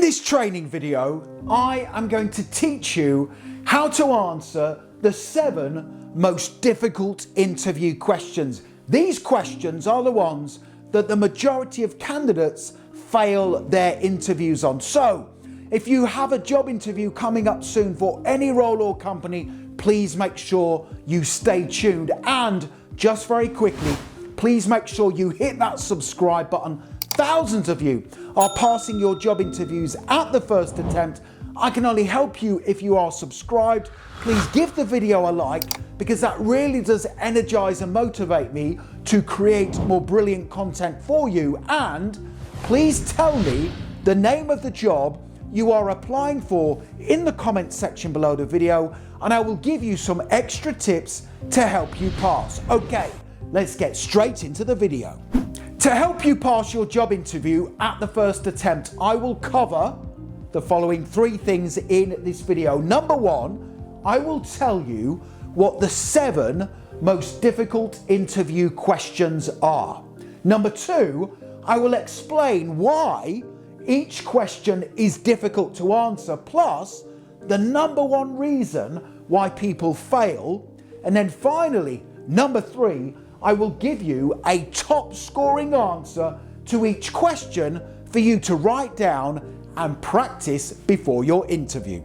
In this training video, I am going to teach you how to answer the 7 most difficult interview questions. These questions are the ones that the majority of candidates fail their interviews on. So, if you have a job interview coming up soon for any role or company, please make sure you stay tuned. And just very quickly, please make sure you hit that subscribe button. Thousands of you are passing your job interviews at the first attempt. I can only help you if you are subscribed. Please give the video a like, because that really does energize and motivate me to create more brilliant content for you. And please tell me the name of the job you are applying for in the comment section below the video, and I will give you some extra tips to help you pass. Okay, let's get straight into the video. To help you pass your job interview at the first attempt, I will cover the following 3 things in this video. Number 1, I will tell you what the 7 most difficult interview questions are. Number 2, I will explain why each question is difficult to answer, plus the number 1 reason why people fail. And then finally, number 3, I will give you a top scoring answer to each question for you to write down and practice before your interview.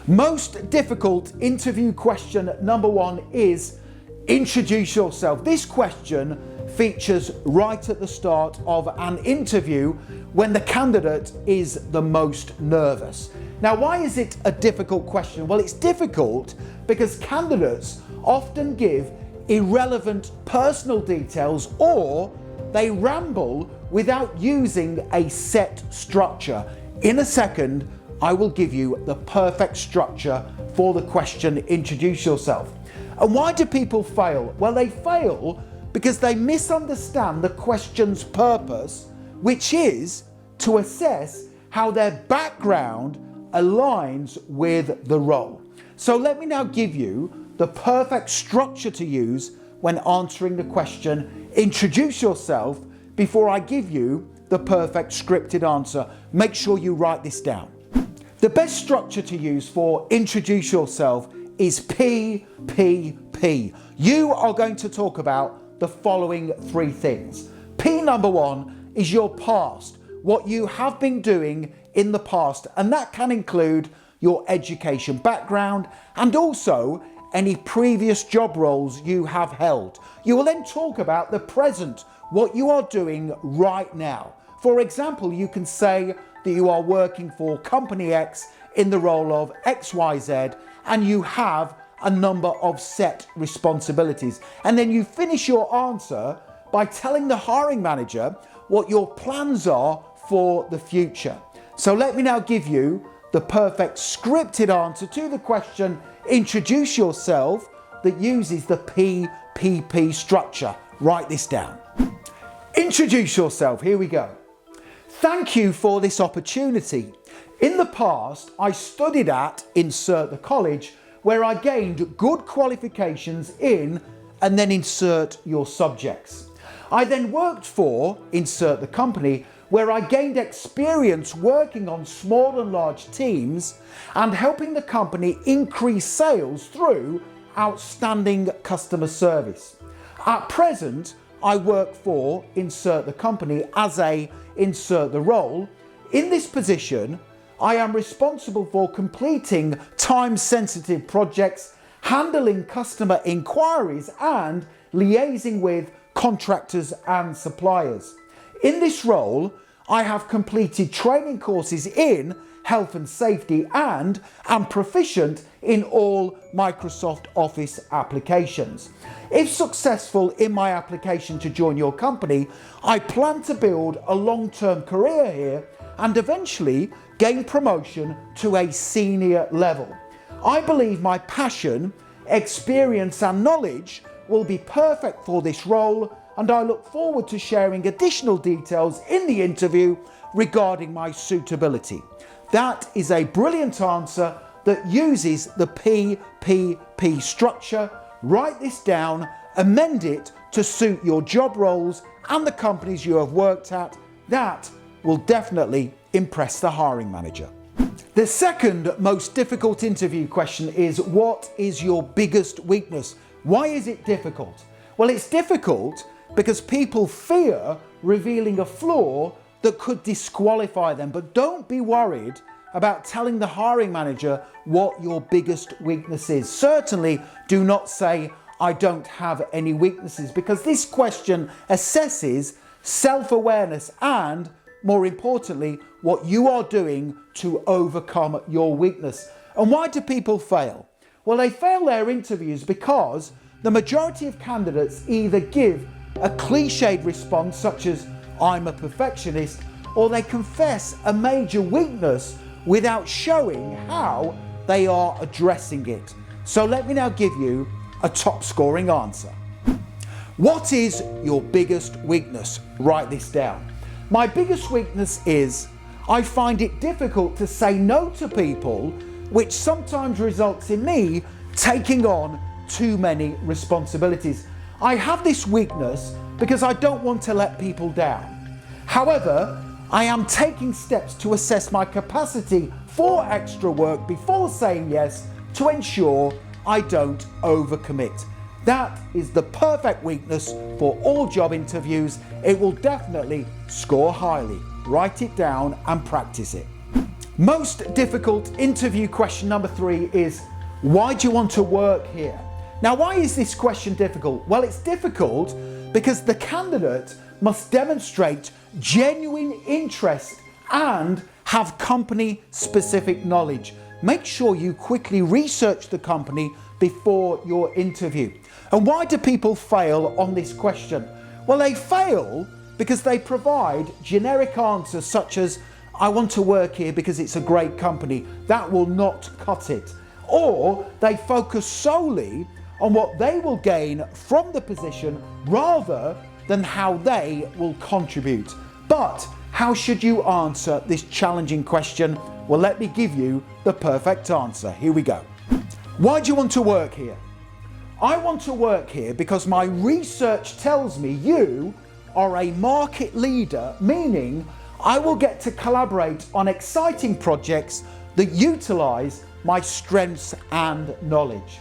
Most difficult interview question number 1 is introduce yourself. This question features right at the start of an interview when the candidate is the most nervous. Now, why is it a difficult question? Well, it's difficult because candidates often give irrelevant personal details, or they ramble without using a set structure. In a second, I will give you the perfect structure for the question, introduce yourself. And why do people fail? Well, they fail because they misunderstand the question's purpose, which is to assess how their background aligns with the role. So let me now give you the perfect structure to use when answering the question, introduce yourself, before I give you the perfect scripted answer. Make sure you write this down. The best structure to use for introduce yourself is PPP. You are going to talk about the following 3 things. P number 1 is your past, what you have been doing in the past, and that can include your education background and also any previous job roles you have held. You will then talk about the present, what you are doing right now. For example, you can say that you are working for Company X in the role of XYZ, and you have a number of set responsibilities. And then you finish your answer by telling the hiring manager what your plans are for the future. So let me now give you the perfect scripted answer to the question, introduce yourself, that uses the PPP structure. Write this down. Introduce yourself. Here we go. Thank you for this opportunity. In the past, I studied at insert the college, where I gained good qualifications in, and then insert your subjects. I then worked for insert the company, where I gained experience working on small and large teams and helping the company increase sales through outstanding customer service. At present, I work for insert the company as a insert the role. In this position, I am responsible for completing time-sensitive projects, handling customer inquiries, and liaising with contractors and suppliers. In this role, I have completed training courses in health and safety and am proficient in all Microsoft Office applications. If successful in my application to join your company, I plan to build a long-term career here and eventually gain promotion to a senior level. I believe my passion, experience and knowledge will be perfect for this role, and I look forward to sharing additional details in the interview regarding my suitability. That is a brilliant answer that uses the PPP structure. Write this down, amend it to suit your job roles and the companies you have worked at. That will definitely impress the hiring manager. The second most difficult interview question is, what is your biggest weakness? Why is it difficult? Well, it's difficult because people fear revealing a flaw that could disqualify them. But don't be worried about telling the hiring manager what your biggest weakness is. Certainly do not say, I don't have any weaknesses, because this question assesses self-awareness and, more importantly, what you are doing to overcome your weakness. And why do people fail? Well, they fail their interviews because the majority of candidates either give a cliched response such as, I'm a perfectionist, or they confess a major weakness without showing how they are addressing it. So let me now give you a top scoring answer. What is your biggest weakness? Write this down. My biggest weakness is I find it difficult to say no to people, which sometimes results in me taking on too many responsibilities. I have this weakness because I don't want to let people down. However, I am taking steps to assess my capacity for extra work before saying yes to ensure I don't overcommit. That is the perfect weakness for all job interviews. It will definitely score highly. Write it down and practice it. Most difficult interview question number 3 is, why do you want to work here? Now, why is this question difficult? Well, it's difficult because the candidate must demonstrate genuine interest and have company-specific knowledge. Make sure you quickly research the company before your interview. And why do people fail on this question? Well, they fail because they provide generic answers such as, I want to work here because it's a great company. That will not cut it. Or they focus solely on what they will gain from the position rather than how they will contribute. But how should you answer this challenging question? Well, let me give you the perfect answer. Here we go. Why do you want to work here? I want to work here because my research tells me you are a market leader, meaning I will get to collaborate on exciting projects that utilize my strengths and knowledge.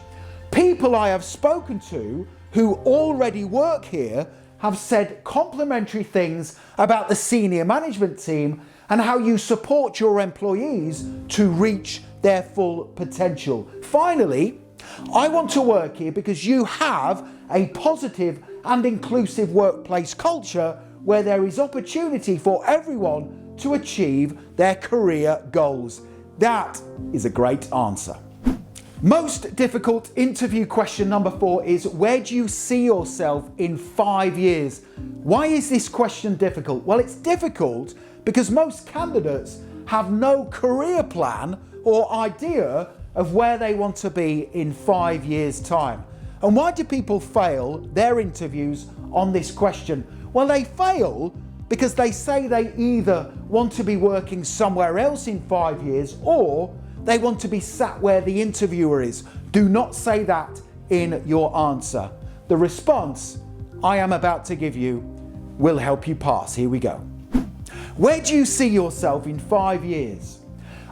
People I have spoken to who already work here have said complimentary things about the senior management team and how you support your employees to reach their full potential. Finally, I want to work here because you have a positive and inclusive workplace culture where there is opportunity for everyone to achieve their career goals. That is a great answer. Most difficult interview question number 4 is, where do you see yourself in 5 years? Why is this question difficult? Well, it's difficult because most candidates have no career plan or idea of where they want to be in 5 years' time. And why do people fail their interviews on this question? Well, they fail because they say they either want to be working somewhere else in 5 years or they want to be sat where the interviewer is. Do not say that in your answer. The response I am about to give you will help you pass. Here we go. Where do you see yourself in 5 years?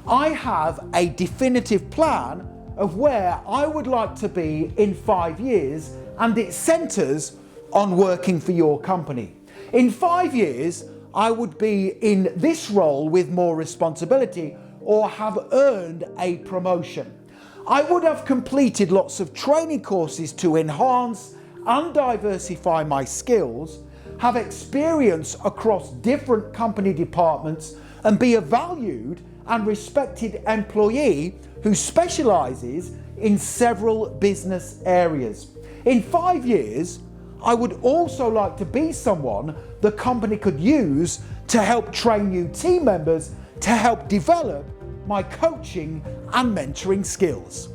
I have a definitive plan of where I would like to be in 5 years, and it centers on working for your company. In 5 years, I would be in this role with more responsibility or have earned a promotion. I would have completed lots of training courses to enhance and diversify my skills, have experience across different company departments, and be a valued and respected employee who specializes in several business areas. In 5 years, I would also like to be someone the company could use to help train new team members to help develop my coaching and mentoring skills.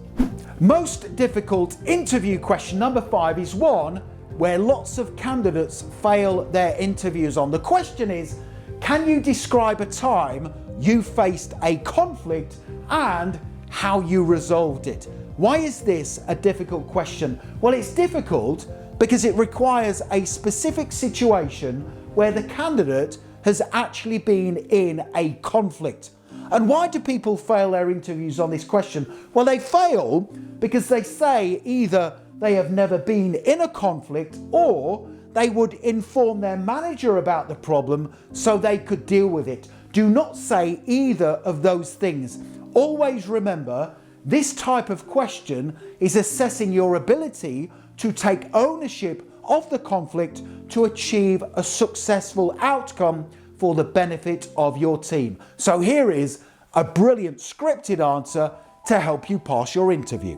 Most difficult interview question number 5 is one where lots of candidates fail their interviews on. The question is, can you describe a time you faced a conflict and how you resolved it? Why is this a difficult question? Well, it's difficult because it requires a specific situation where the candidate has actually been in a conflict. And why do people fail their interviews on this question? Well, they fail because they say either they have never been in a conflict, or they would inform their manager about the problem so they could deal with it. Do not say either of those things. Always remember, this type of question is assessing your ability to take ownership of the conflict to achieve a successful outcome for the benefit of your team. So here is a brilliant scripted answer to help you pass your interview.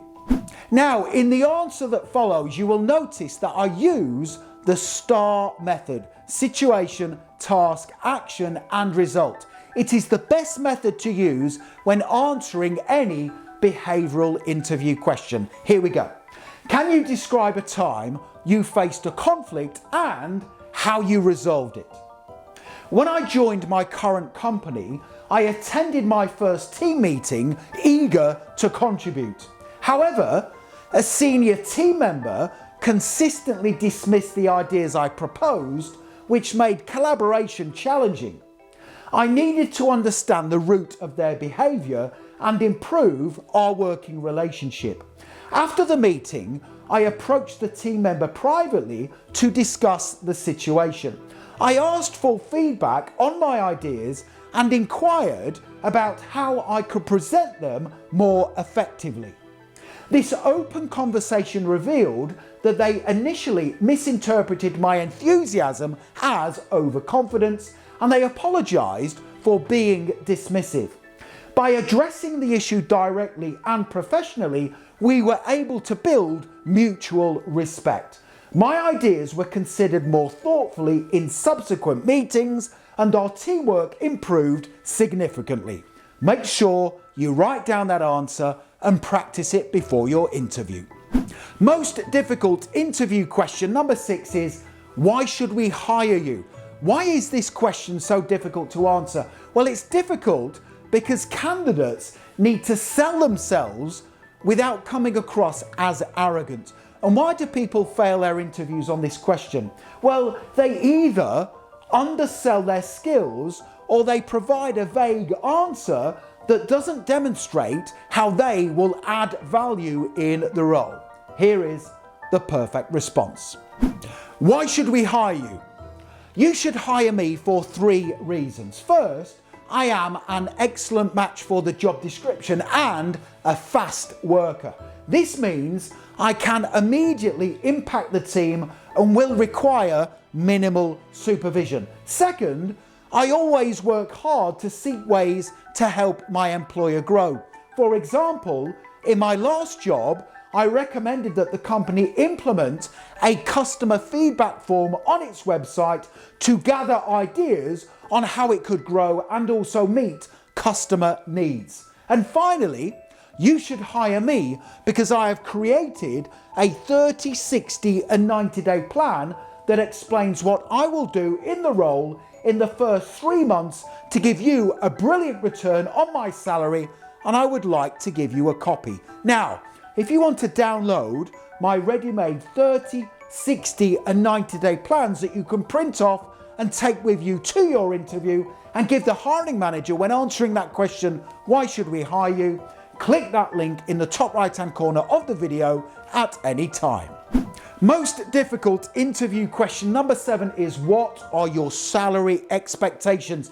Now, in the answer that follows, you will notice that I use the STAR method: situation, task, action, and result. It is the best method to use when answering any behavioural interview question. Here we go. Can you describe a time you faced a conflict and how you resolved it? When I joined my current company, I attended my first team meeting eager to contribute. However, a senior team member consistently dismissed the ideas I proposed, which made collaboration challenging. I needed to understand the root of their behaviour and improve our working relationship. After the meeting, I approached the team member privately to discuss the situation. I asked for feedback on my ideas and inquired about how I could present them more effectively. This open conversation revealed that they initially misinterpreted my enthusiasm as overconfidence, and they apologised for being dismissive. By addressing the issue directly and professionally, we were able to build mutual respect. My ideas were considered more thoughtfully in subsequent meetings, and our teamwork improved significantly. Make sure you write down that answer and practice it before your interview. Most difficult interview question number 6 is, why should we hire you? Why is this question so difficult to answer? Well, it's difficult because candidates need to sell themselves without coming across as arrogant. And why do people fail their interviews on this question? Well, they either undersell their skills or they provide a vague answer that doesn't demonstrate how they will add value in the role. Here is the perfect response. Why should we hire you? You should hire me for 3 reasons. First, I am an excellent match for the job description and a fast worker. This means I can immediately impact the team and will require minimal supervision. Second, I always work hard to seek ways to help my employer grow. For example, in my last job, I recommended that the company implement a customer feedback form on its website to gather ideas on how it could grow and also meet customer needs. And finally, you should hire me because I have created a 30, 60 and 90-day plan that explains what I will do in the role in the first 3 months to give you a brilliant return on my salary, and I would like to give you a copy. Now, if you want to download my ready-made 30, 60 and 90-day plans that you can print off and take with you to your interview and give the hiring manager when answering that question, why should we hire you? Click that link in the top right-hand corner of the video at any time. Most difficult interview question number 7 is, what are your salary expectations?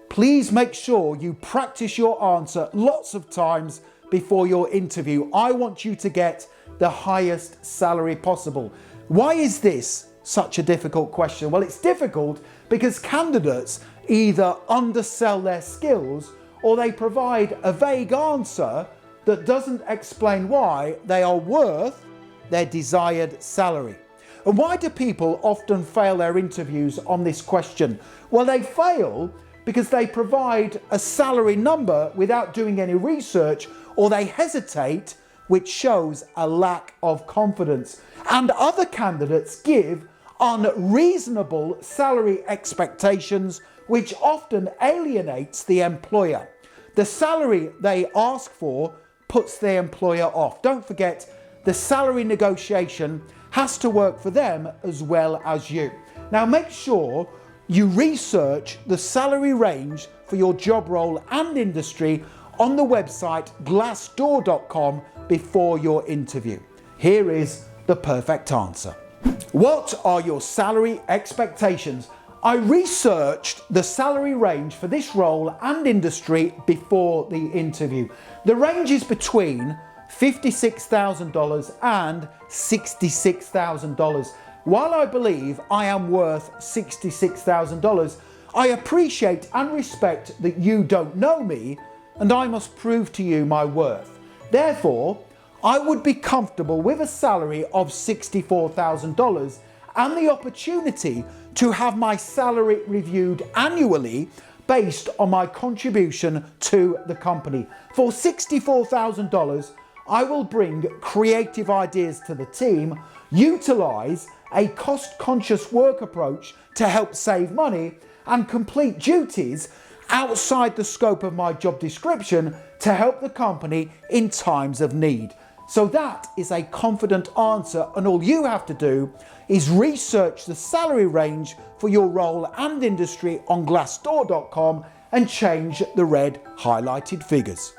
Please make sure you practice your answer lots of times before your interview. I want you to get the highest salary possible. Why is this such a difficult question? Well, it's difficult because candidates either undersell their skills or they provide a vague answer that doesn't explain why they are worth their desired salary. And why do people often fail their interviews on this question? Well, they fail because they provide a salary number without doing any research, or they hesitate, which shows a lack of confidence. And other candidates give unreasonable salary expectations, which often alienates the employer. The salary they ask for puts the employer off. Don't forget, the salary negotiation has to work for them as well as you. Now make sure you research the salary range for your job role and industry on the website glassdoor.com before your interview. Here is the perfect answer. What are your salary expectations? I researched the salary range for this role and industry before the interview. The range is between $56,000 and $66,000. While I believe I am worth $66,000, I appreciate and respect that you don't know me, and I must prove to you my worth. Therefore, I would be comfortable with a salary of $64,000 and the opportunity to have my salary reviewed annually based on my contribution to the company. For $64,000, I will bring creative ideas to the team, utilise a cost-conscious work approach to help save money, and complete duties outside the scope of my job description to help the company in times of need. So that is a confident answer, and all you have to do is research the salary range for your role and industry on glassdoor.com and change the red highlighted figures.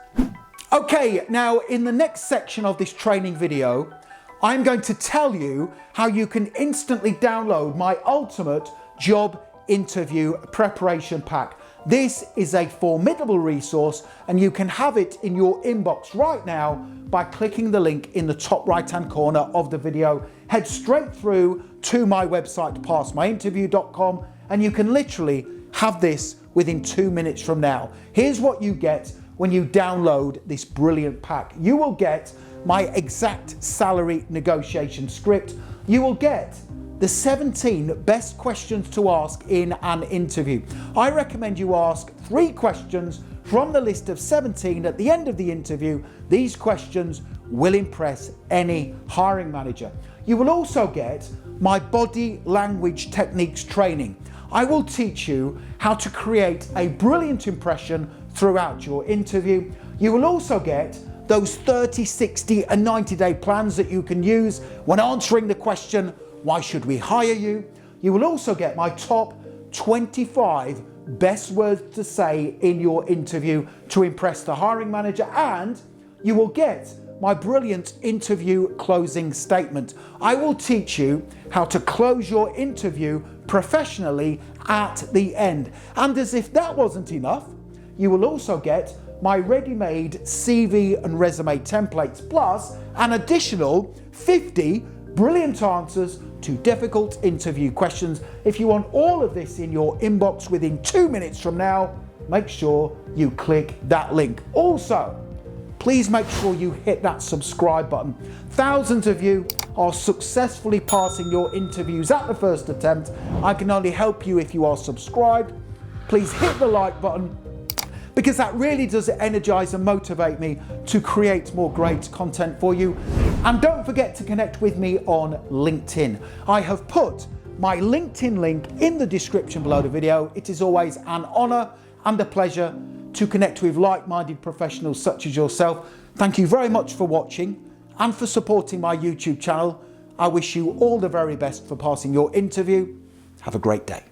Okay, now in the next section of this training video, I'm going to tell you how you can instantly download my ultimate job interview preparation pack. This is a formidable resource, and you can have it in your inbox right now by clicking the link in the top right hand corner of the video. Head straight through to my website passmyinterview.com and you can literally have this within 2 minutes from now. Here's what you get when you download this brilliant pack. You will get my exact salary negotiation script. You will get the 17 best questions to ask in an interview. I recommend you ask 3 questions from the list of 17 at the end of the interview. These questions will impress any hiring manager. You will also get my body language techniques training. I will teach you how to create a brilliant impression throughout your interview. You will also get those 30, 60 and 90-day plans that you can use when answering the question, why should we hire you? You will also get my top 25 best words to say in your interview to impress the hiring manager, and you will get my brilliant interview closing statement. I will teach you how to close your interview professionally at the end. And as if that wasn't enough, you will also get my ready-made CV and resume templates, plus an additional 50 brilliant answers to difficult interview questions. If you want all of this in your inbox within 2 minutes from now, make sure you click that link. Also, please make sure you hit that subscribe button. Thousands of you are successfully passing your interviews at the first attempt. I can only help you if you are subscribed. Please hit the like button, because that really does energize and motivate me to create more great content for you. And don't forget to connect with me on LinkedIn. I have put my LinkedIn link in the description below the video. It is always an honor and a pleasure to connect with like-minded professionals such as yourself. Thank you very much for watching and for supporting my YouTube channel. I wish you all the very best for passing your interview. Have a great day.